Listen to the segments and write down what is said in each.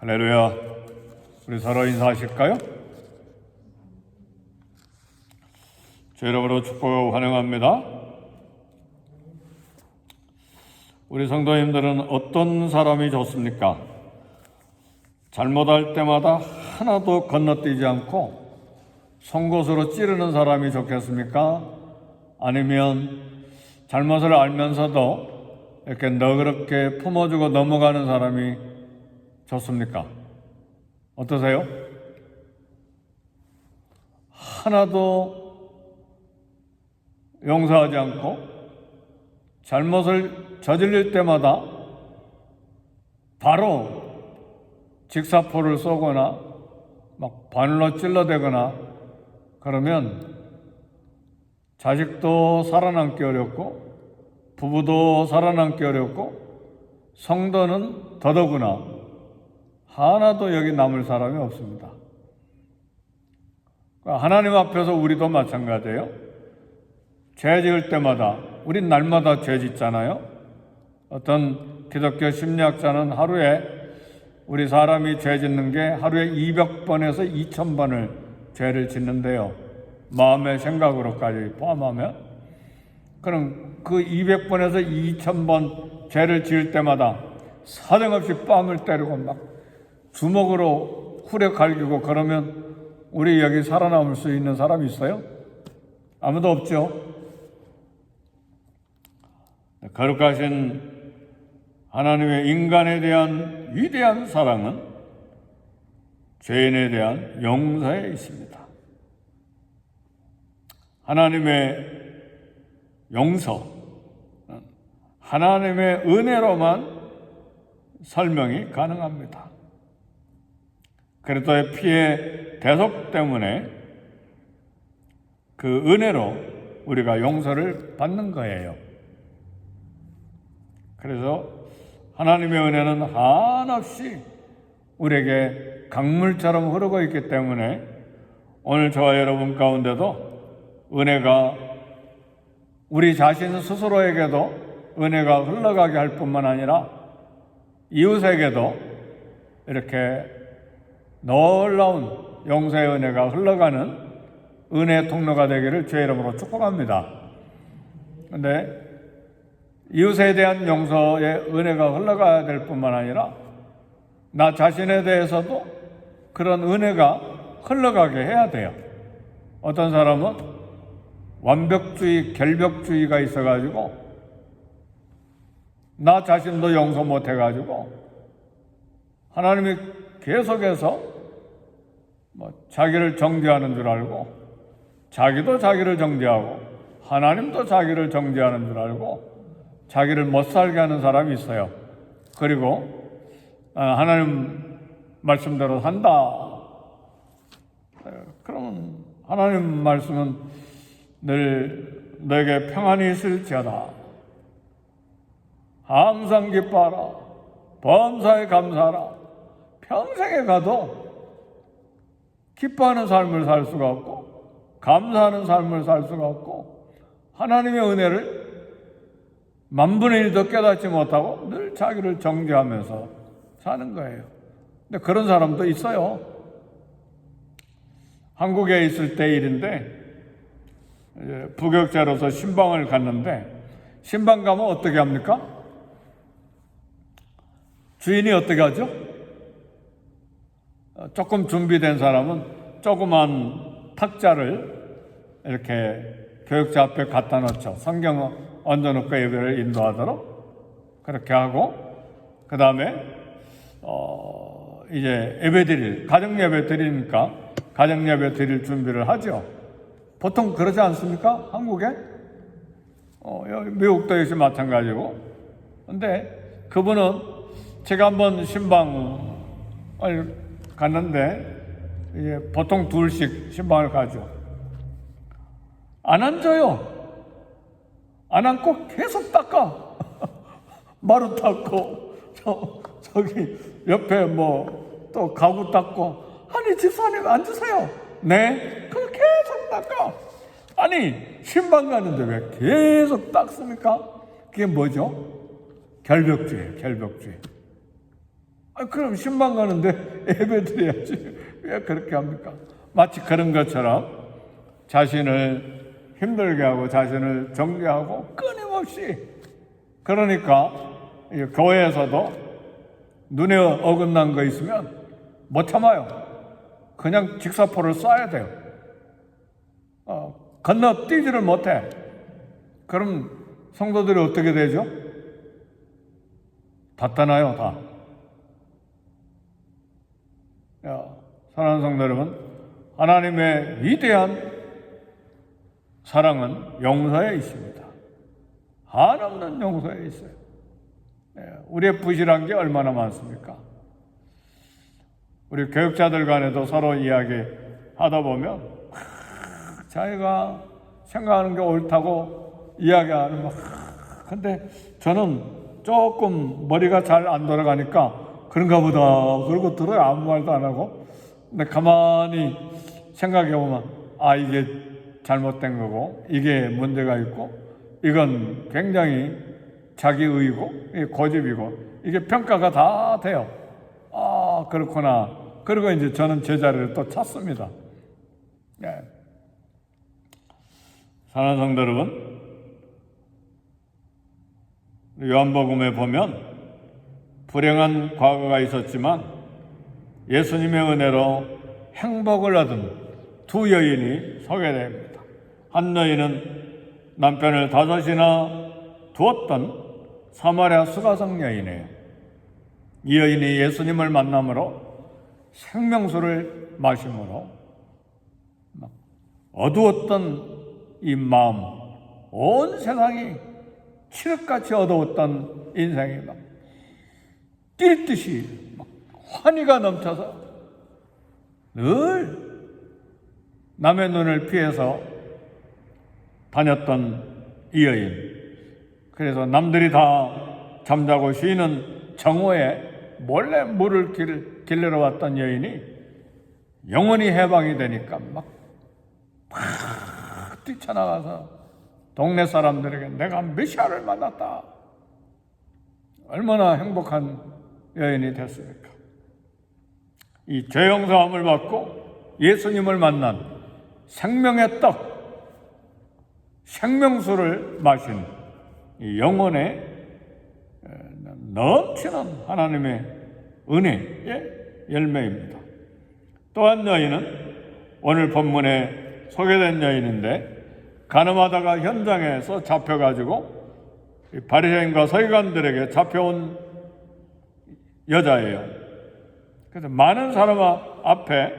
할렐루야. 우리 서로 인사하실까요? 주 이름으로 축복하고 환영합니다. 우리 성도님들은 어떤 사람이 좋습니까? 잘못할 때마다 하나도 건너뛰지 않고 송곳으로 찌르는 사람이 좋겠습니까? 아니면 잘못을 알면서도 이렇게 너그럽게 품어주고 넘어가는 사람이 좋습니까? 어떠세요? 하나도 용서하지 않고 잘못을 저질릴 때마다 바로 직사포를 쏘거나 막 바늘로 찔러대거나 그러면 자식도 살아남기 어렵고 부부도 살아남기 어렵고 성도는 더더구나 하나도 여기 남을 사람이 없습니다. 하나님 앞에서 우리도 마찬가지예요. 죄 지을 때마다 우린 날마다 죄 짓잖아요. 어떤 기독교 심리학자는 하루에 우리 사람이 죄 짓는 게 하루에 200번에서 2000번을 죄를 짓는데요. 마음의 생각으로까지 포함하면 그럼 그 200번에서 2000번 죄를 지을 때마다 사정없이 뺨을 때리고 막 주먹으로 후려 갈기고 그러면 우리 여기 살아남을 수 있는 사람이 있어요? 아무도 없죠. 거룩하신 하나님의 인간에 대한 위대한 사랑은 죄인에 대한 용서에 있습니다. 하나님의 용서, 하나님의 은혜로만 설명이 가능합니다. 그리스도의 피의 대속 때문에 그 은혜로 우리가 용서를 받는 거예요. 그래서 하나님의 은혜는 한없이 우리에게 강물처럼 흐르고 있기 때문에 오늘 저와 여러분 가운데도 은혜가 우리 자신 스스로에게도 은혜가 흘러가게 할 뿐만 아니라 이웃에게도 이렇게 놀라운 용서의 은혜가 흘러가는 은혜의 통로가 되기를 주의 이름으로 축복합니다. 그런데 이웃에 대한 용서의 은혜가 흘러가야 될 뿐만 아니라 나 자신에 대해서도 그런 은혜가 흘러가게 해야 돼요. 어떤 사람은 완벽주의, 결벽주의가 있어가지고 나 자신도 용서 못해가지고 하나님이 계속해서 자기를 정죄하는 줄 알고 자기도 자기를 정죄하고 하나님도 자기를 정죄하는 줄 알고 자기를 못 살게 하는 사람이 있어요. 그리고 하나님 말씀대로 한다. 그러면 하나님 말씀은 늘 너에게 평안이 있을지어다. 항상 기뻐하라. 범사에 감사하라. 평생에 가도 기뻐하는 삶을 살 수가 없고 감사하는 삶을 살 수가 없고 하나님의 은혜를 만분의 일도 깨닫지 못하고 늘 자기를 정죄하면서 사는 거예요. 근데 그런 사람도 있어요. 한국에 있을 때 일인데 부격자로서 신방을 갔는데 신방 가면 어떻게 합니까? 주인이 어떻게 하죠? 조금 준비된 사람은 조그만 탁자를 이렇게 교육자 앞에 갖다 놓죠. 성경 얹어놓고 예배를 인도하도록 그렇게 하고 그 다음에 이제 예배 드릴 가정 예배 드리니까 가정 예배 드릴 준비를 하죠. 보통 그러지 않습니까? 한국에? 미국도 역시 마찬가지고. 근데 그분은 제가 한번 신방을 갔는데 이제 보통 둘씩 신방을 가죠. 안 앉아요. 안 앉고 계속 닦아. 마루 닦고 저기 옆에 또 가구 닦고. 아니 집사님 앉으세요. 네? 그걸 계속 닦아. 아니 신방 가는데 왜 계속 닦습니까? 그게 뭐죠? 결벽주의예요. 결벽주의. 그럼 10만 가는데 예배 드려야지. 왜 그렇게 합니까? 마치 그런 것처럼 자신을 힘들게 하고 자신을 정죄하고 끊임없이, 그러니까 교회에서도 눈에 어긋난 거 있으면 못 참아요. 그냥 직사포를 쏴야 돼요. 건너뛰지를 못해. 그럼 성도들이 어떻게 되죠? 다 떠나요, 다. 사랑하는 성도 여러분, 하나님의 위대한 사랑은 용서에 있습니다. 한없는 용서에 있어요. 우리의 부실한 게 얼마나 많습니까? 우리 교육자들 간에도 서로 이야기하다 보면 자기가 생각하는 게 옳다고 이야기하는 거. 근데 저는 조금 머리가 잘 안 돌아가니까 그런가 보다 그러고 들어요. 아무 말도 안 하고. 근데 가만히 생각해 보면 이게 잘못된 거고 이게 문제가 있고 이건 굉장히 자기의고 고집이고 이게 평가가 다 돼요. 그렇구나. 그리고 이제 저는 제 자리를 또 찾습니다. 네. 사랑하는 성도 여러분, 요한복음에 보면 불행한 과거가 있었지만 예수님의 은혜로 행복을 얻은 두 여인이 소개됩니다. 한 여인은 남편을 5이나 두었던 사마리아 수가성 여인이에요. 이 여인이 예수님을 만남으로 생명수를 마심으로 어두웠던 이 마음, 온 세상이 칠흑같이 어두웠던 인생이 막 뛸 듯이 막 환희가 넘쳐서 늘 남의 눈을 피해서 다녔던 이 여인. 그래서 남들이 다 잠자고 쉬는 정오에 몰래 물을 길러러 왔던 여인이 영원히 해방이 되니까 막 뛰쳐나가서 동네 사람들에게 내가 메시아를 만났다. 얼마나 행복한 여인이 됐습니까? 이 죄용서함을 받고 예수님을 만난 생명의 떡, 생명수를 마신 이 영혼의 넘치는 하나님의 은혜의 열매입니다. 또 한 여인은 오늘 본문에 소개된 여인인데 가늠하다가 현장에서 잡혀가지고 바리새인과 서기관들에게 잡혀온 여자예요. 그래서 많은 사람 앞에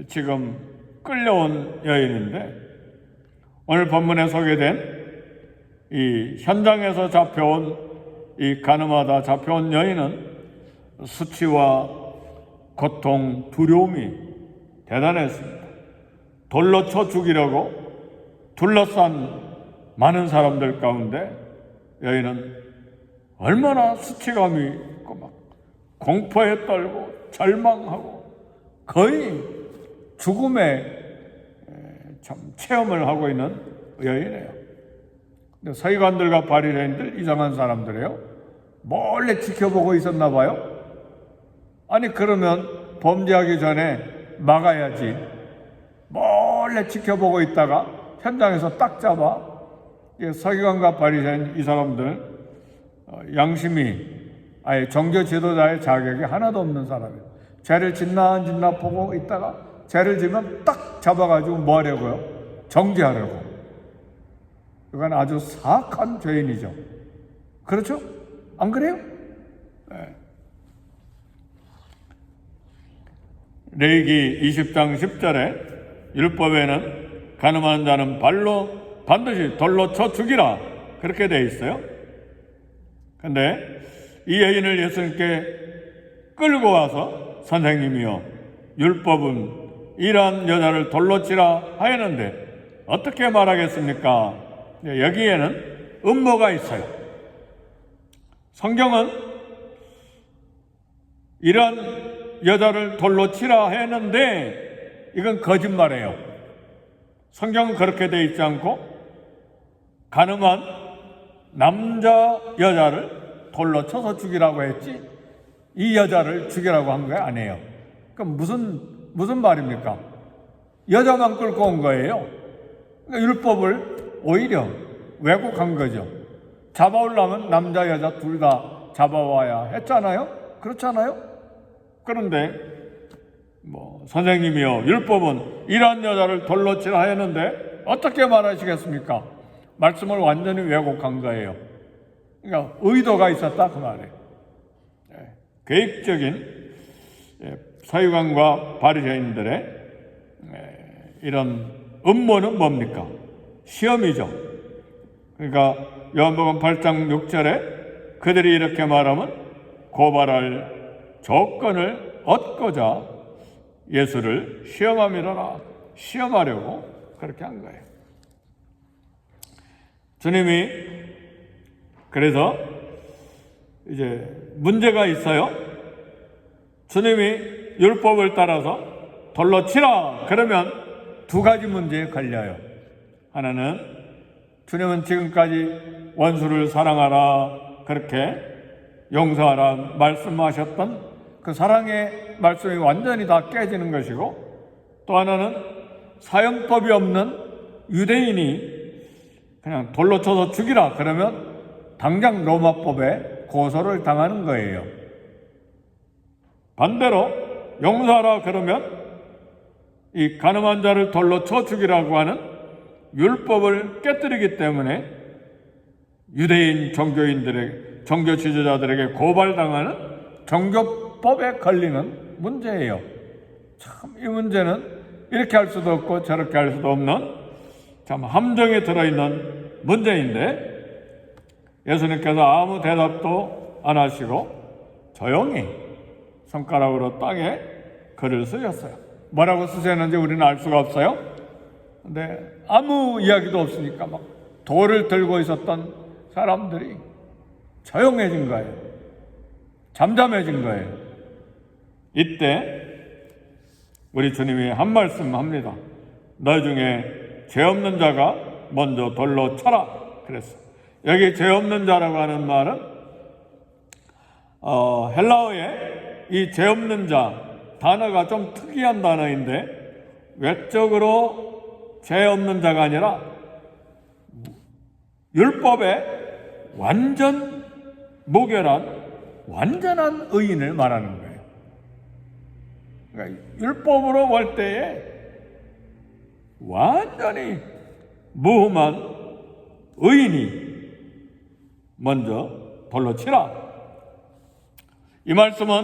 지금 끌려온 여인인데 오늘 본문에 소개된 이 현장에서 잡혀온 이 가늠하다 잡혀온 여인은 수치와 고통, 두려움이 대단했습니다. 돌로 쳐 죽이려고 둘러싼 많은 사람들 가운데 여인은 얼마나 수치감이 있고 막 공포에 떨고 절망하고 거의 죽음의 참 체험을 하고 있는 여인이에요. 근데 서기관들과 바리새인들 이상한 사람들이에요. 몰래 지켜보고 있었나 봐요. 아니 그러면 범죄하기 전에 막아야지. 몰래 지켜보고 있다가 현장에서 딱 잡아. 서기관과 바리새인 이 사람들 양심이 아예 종교 지도자의 자격이 하나도 없는 사람이에요. 죄를 짓나 안 짓나 보고 있다가 죄를 지면 딱 잡아가지고 뭐 하려고요? 정죄하려고. 이건 아주 사악한 죄인이죠. 그렇죠? 안 그래요? 네. 레위기 20장 10절에 율법에는 가늠한 자는 발로 반드시 돌로 쳐 죽이라 그렇게 되어 있어요. 근데 이 여인을 예수님께 끌고 와서 선생님이요 율법은 이러한 여자를 돌로 치라 하였는데 어떻게 말하겠습니까? 여기에는 음모가 있어요. 성경은 이러한 여자를 돌로 치라 했는데 이건 거짓말이에요. 성경은 그렇게 되어 있지 않고 가늠한 남자 여자를 돌로 쳐서 죽이라고 했지 이 여자를 죽이라고 한 거 아니에요. 그럼 무슨 말입니까? 여자만 끌고 온 거예요. 그러니까 율법을 오히려 왜곡한 거죠. 잡아오려면 남자 여자 둘 다 잡아와야 했잖아요. 그렇잖아요. 그런데 선생님이요, 율법은 이러한 여자를 돌로 치라 했는데 어떻게 말하시겠습니까? 말씀을 완전히 왜곡한 거예요. 그러니까 의도가 있었다 그 말이에요. 계획적인 서기관과 바리새인들의 이런 음모는 뭡니까? 시험이죠. 그러니까 요한복음 8장 6절에 그들이 이렇게 말하면 고발할 조건을 얻고자 예수를 시험함이라, 시험하려고 그렇게 한 거예요. 주님이 그래서 이제 문제가 있어요. 주님이 율법을 따라서 돌로 치라 그러면 두 가지 문제에 걸려요. 하나는 주님은 지금까지 원수를 사랑하라 그렇게 용서하라 말씀하셨던 그 사랑의 말씀이 완전히 다 깨지는 것이고, 또 하나는 사형법이 없는 유대인이 그냥 돌로 쳐서 죽이라 그러면 당장 로마법에 고소를 당하는 거예요. 반대로 용서하라 그러면 이 가늠한 자를 돌로 쳐 죽이라고 하는 율법을 깨뜨리기 때문에 유대인 종교 지도자들에게 고발당하는 종교법에 걸리는 문제예요. 참 이 문제는 이렇게 할 수도 없고 저렇게 할 수도 없는 참 함정에 들어있는 문제인데, 예수님께서 아무 대답도 안 하시고 조용히 손가락으로 땅에 글을 쓰셨어요. 뭐라고 쓰셨는지 우리는 알 수가 없어요. 근데 아무 이야기도 없으니까 막 돌을 들고 있었던 사람들이 조용해진 거예요. 잠잠해진 거예요. 이때 우리 주님이 한 말씀 합니다. 너 중에 죄 없는 자가 먼저 돌로 쳐라 그랬어요. 여기 죄 없는 자라고 하는 말은 헬라어에 이 죄 없는 자 단어가 좀 특이한 단어인데, 외적으로 죄 없는 자가 아니라 율법에 완전 무결한 완전한 의인을 말하는 거예요. 그러니까 율법으로 볼 때에 완전히 무흠한 의인이 먼저 돌로 치라. 이 말씀은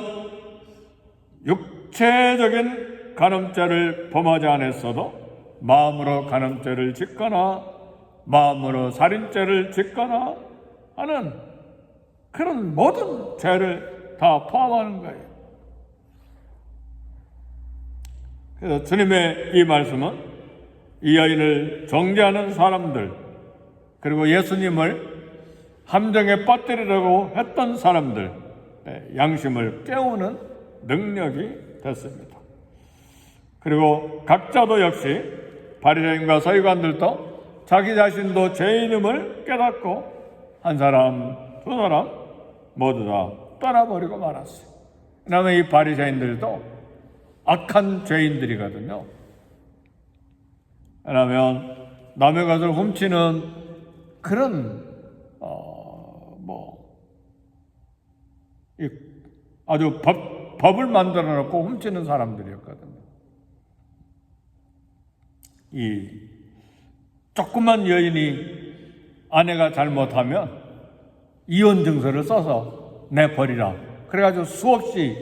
육체적인 간음죄를 범하지 않았어도 마음으로 간음죄를 짓거나 마음으로 살인죄를 짓거나 하는 그런 모든 죄를 다 포함하는 거예요. 그래서 주님의 이 말씀은 이 여인을 정죄하는 사람들, 그리고 예수님을 함정에 빠뜨리려고 했던 사람들 양심을 깨우는 능력이 됐습니다. 그리고 각자도 역시 바리새인과 서기관들도 자기 자신도 죄인임을 깨닫고 한 사람 두 사람 모두 다 떠나버리고 말았어요. 왜냐하면 이 바리새인들도 악한 죄인들이거든요. 왜냐하면 남의 것을 훔치는 그런 아주 법을 만들어 놓고 훔치는 사람들이었거든요. 이 조그만 여인이 아내가 잘못하면 이혼 증서를 써서 내버리라. 그래가지고 수없이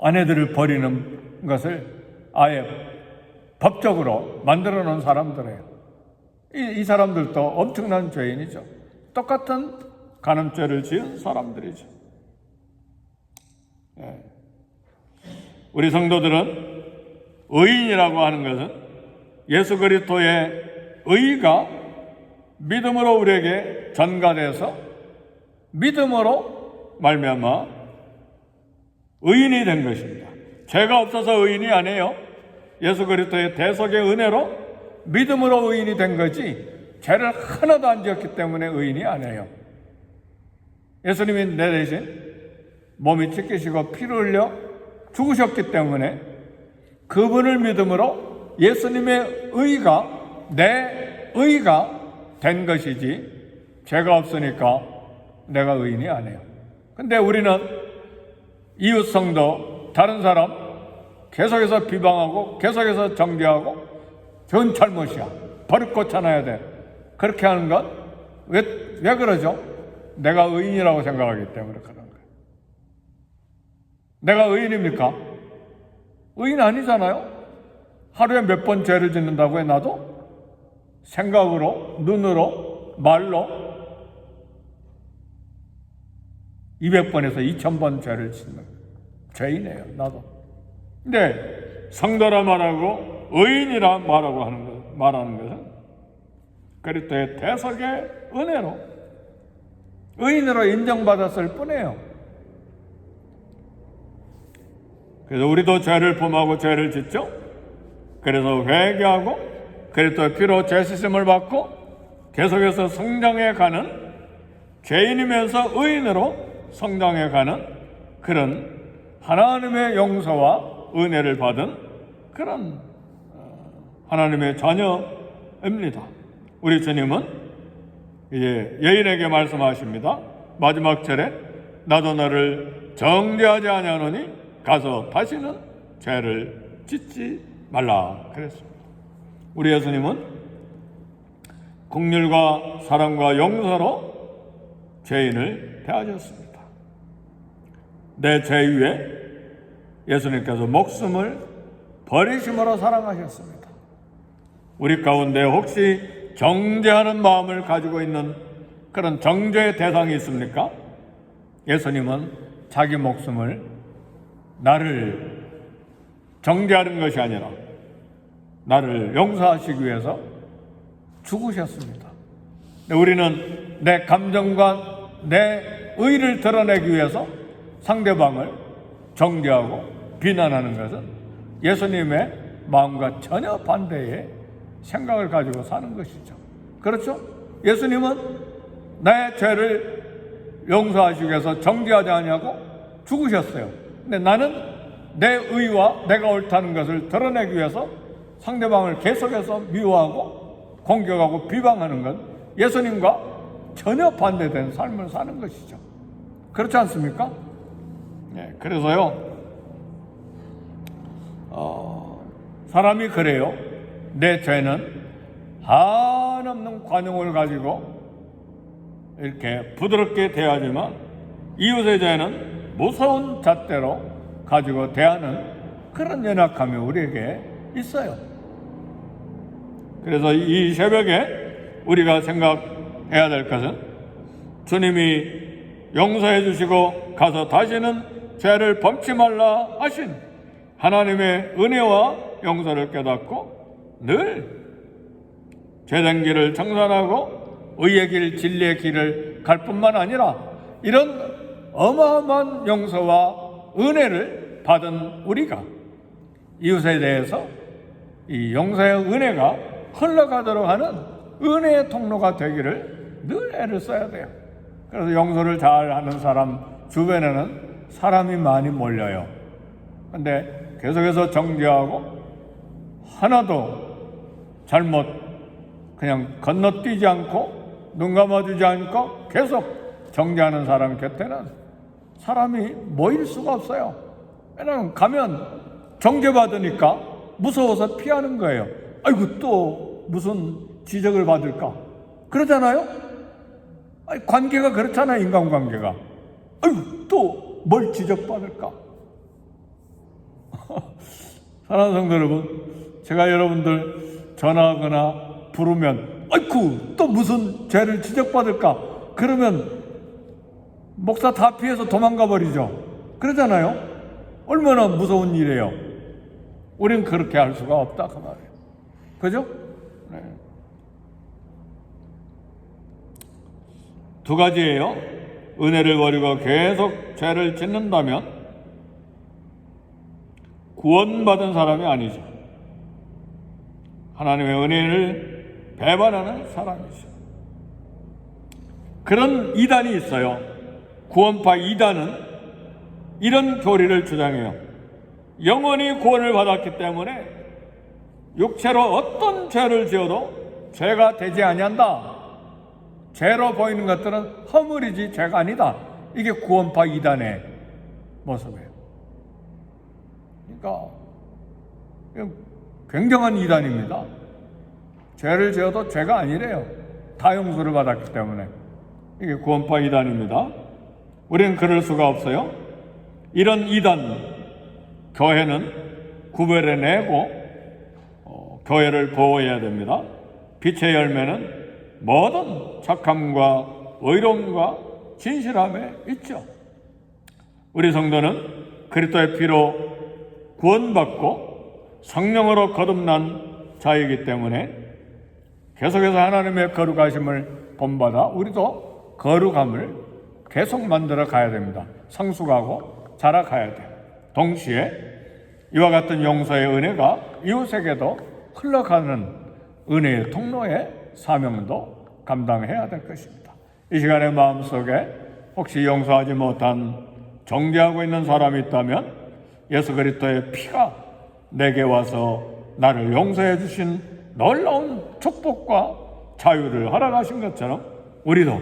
아내들을 버리는 것을 아예 법적으로 만들어 놓은 사람들이에요. 이 사람들도 엄청난 죄인이죠. 똑같은 간음죄를 지은 사람들이죠. 우리 성도들은 의인이라고 하는 것은 예수 그리스도의 의가 믿음으로 우리에게 전가돼서 믿음으로 말미암아 의인이 된 것입니다. 죄가 없어서 의인이 아니에요. 예수 그리스도의 대속의 은혜로 믿음으로 의인이 된 거지 죄를 하나도 안 지었기 때문에 의인이 아니에요. 예수님이 내 대신 몸이 찢기시고 피를 흘려 죽으셨기 때문에 그분을 믿음으로 예수님의 의가 내 의가 된 것이지 죄가 없으니까 내가 의인이 아니에요. 근데 우리는 이웃 성도, 다른 사람 계속해서 비방하고 계속해서 정죄하고 전 잘못이야, 버릇 고쳐놔야 돼, 그렇게 하는 건 왜 그러죠? 내가 의인이라고 생각하기 때문에 그런 거예요. 내가 의인입니까? 의인 아니잖아요. 하루에 몇 번 죄를 짓는다고 해 나도? 생각으로, 눈으로, 말로 200번에서 2000번 죄를 짓는 죄인이에요, 나도. 근데 성도라 말하고 의인이라 말하는 것은 그리스도의 대속의 은혜로 의인으로 인정받았을 뿐이에요. 그래서 우리도 죄를 범하고 죄를 짓죠. 그래서 회개하고 그리스도의 피로 죄 씻음을 받고 계속해서 성장해가는, 죄인이면서 의인으로 성장해가는 그런 하나님의 용서와 은혜를 받은 그런 하나님의 자녀입니다. 우리 주님은 이제 여인에게 말씀하십니다. 마지막 절에 나도 너를 정죄하지 아니하노니 가서 다시는 죄를 짓지 말라 그랬습니다. 우리 예수님은 긍휼과 사랑과 용서로 죄인을 대하셨습니다. 내 죄 위에 예수님께서 목숨을 버리심으로 사랑하셨습니다. 우리 가운데 혹시 정죄하는 마음을 가지고 있는 그런 정죄의 대상이 있습니까? 예수님은 자기 목숨을 나를 정죄하는 것이 아니라 나를 용서하시기 위해서 죽으셨습니다. 우리는 내 감정과 내 의를 드러내기 위해서 상대방을 정죄하고 비난하는 것은 예수님의 마음과 전혀 반대의 생각을 가지고 사는 것이죠. 그렇죠? 예수님은 나의 죄를 용서하시기 위해서 정죄하지 아니하고 죽으셨어요. 근데 나는 내 의와 내가 옳다는 것을 드러내기 위해서 상대방을 계속해서 미워하고 공격하고 비방하는 건 예수님과 전혀 반대된 삶을 사는 것이죠. 그렇지 않습니까? 네, 그래서요, 사람이 그래요. 내 죄는 한없는 관용을 가지고 이렇게 부드럽게 대하지만 이웃의 죄는 무서운 잣대로 가지고 대하는 그런 연약함이 우리에게 있어요. 그래서 이 새벽에 우리가 생각해야 될 것은 주님이 용서해 주시고 가서 다시는 죄를 범치 말라 하신 하나님의 은혜와 용서를 깨닫고 늘 죄된 길을 청산하고 의의 길, 진리의 길을 갈 뿐만 아니라 이런 어마어마한 용서와 은혜를 받은 우리가 이웃에 대해서 이 용서의 은혜가 흘러가도록 하는 은혜의 통로가 되기를 늘 애를 써야 돼요. 그래서 용서를 잘 하는 사람 주변에는 사람이 많이 몰려요. 근데 계속해서 정죄하고 하나도 잘못 그냥 건너뛰지 않고 눈 감아주지 않고 계속 정죄하는 사람 곁에는 사람이 모일 수가 없어요. 왜냐하면 가면 정죄받으니까 무서워서 피하는 거예요. 아이고 또 무슨 지적을 받을까 그러잖아요. 아니, 관계가 그렇잖아요. 인간관계가. 아이고 또 뭘 지적받을까. 사랑하는 성도 여러분, 제가 여러분들 전화하거나 부르면 아이고 또 무슨 죄를 지적받을까 그러면 목사 다 피해서 도망가 버리죠. 그러잖아요. 얼마나 무서운 일이에요. 우리는 그렇게 할 수가 없다 그 말이에요. 그죠? 네. 두 가지예요. 은혜를 버리고 계속 죄를 짓는다면 구원받은 사람이 아니죠. 하나님의 은혜를 배반하는 사람이죠. 그런 이단이 있어요. 구원파 이단은 이런 교리를 주장해요. 영원히 구원을 받았기 때문에 육체로 어떤 죄를 지어도 죄가 되지 아니한다. 죄로 보이는 것들은 허물이지 죄가 아니다. 이게 구원파 이단의 모습이에요. 그러니까 굉장한 이단입니다. 죄를 지어도 죄가 아니래요. 다 용서를 받았기 때문에. 이게 구원파 이단입니다. 우리는 그럴 수가 없어요. 이런 이단, 교회는 구별해내고 교회를 보호해야 됩니다. 빛의 열매는 모든 착함과 의로움과 진실함에 있죠. 우리 성도는 그리스도의 피로 구원받고 성령으로 거듭난 자이기 때문에 계속해서 하나님의 거룩하심을 본받아 우리도 거룩함을 계속 만들어 가야 됩니다. 성숙하고 자라가야 돼요. 동시에 이와 같은 용서의 은혜가 이웃에게도 흘러가는 은혜의 통로의 사명도 감당해야 될 것입니다. 이 시간에 마음속에 혹시 용서하지 못한 정죄하고 있는 사람이 있다면 예수 그리스도의 피가 내게 와서 나를 용서해 주신 놀라운 축복과 자유를 허락하신 것처럼 우리도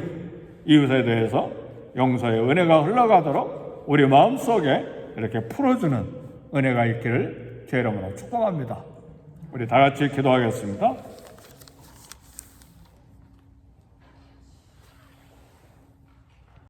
이웃에 대해서 용서의 은혜가 흘러가도록 우리 마음속에 이렇게 풀어주는 은혜가 있기를 제 이름으로 축복합니다. 우리 다 같이 기도하겠습니다.